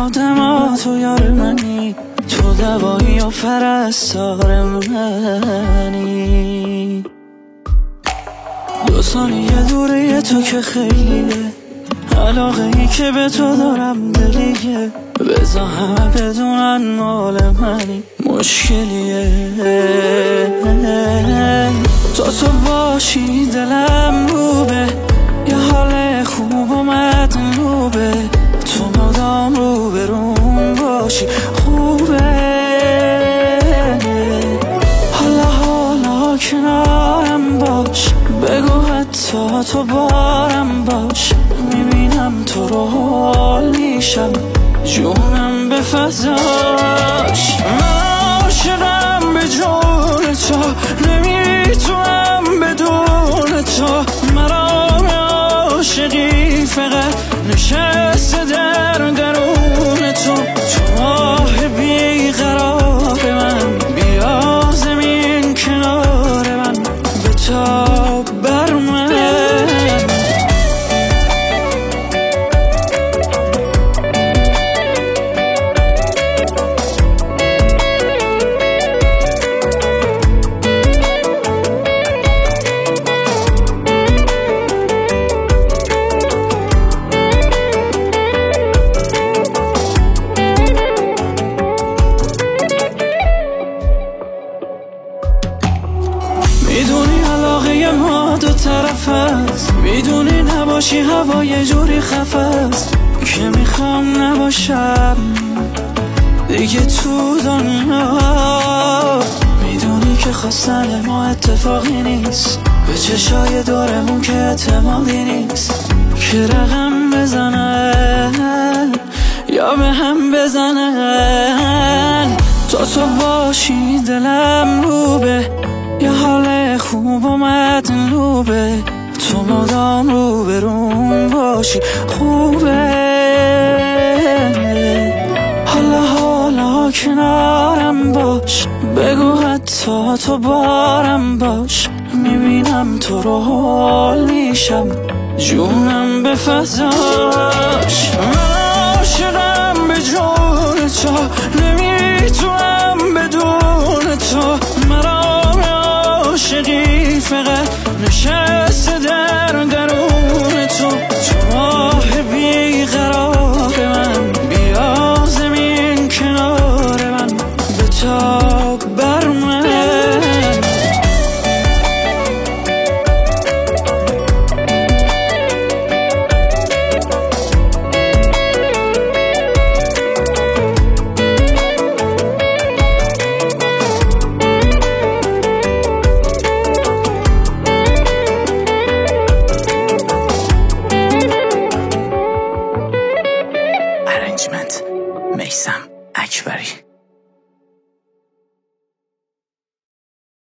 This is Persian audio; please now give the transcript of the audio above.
آدما تو یار منی، تو دوایی و پرستار منی. 2 ثانیه دوره تو که خیلیه، علاقه ای که به تو دارم دلیه، بذار همه بدونن مال منی، مشکلیه. تو باشی دلم روبه، یه حال خوب و مطلوبه، تو مدام رو برون باشی خوبه. حالا کنارم باش، بگو حتی تو بارم باش، میبینم تو رو حال میشم، جونم به فضاش. من عاشقم به جون تو، نمیتونم بدون تو، مرام عاشقی فقط نشسته در درون تو. تو ماه بیقرار من، بیا زمین کنار من، بتاب بر من. میدونی علاقه ما 2 طرف است، میدونی نباشی هوا یه جوری خفه است که میخوام نباشم دیگه تو دنیا. میدونی که خواستن ما اتفاقی نیست، به چشای دورمون که اعتمادی نیست، که رقم بزنن یا به هم بزنن. تو باشی دلم روبه، یه حال خوب و مطلوبه، تو مدام رو برون باشی خوبه. حالا کنارم باش، بگو حتی تو بارم باش، میبینم تو رو حال میشم، جونم به فضاش. من عاشقم به جون تو، نمیتونم بدون تو، مرام عاشقی فقط نشسته در درون تو. تو ماه بیقرار من، بیا زمین کنار من، بتاب بر من. میثم اکبری.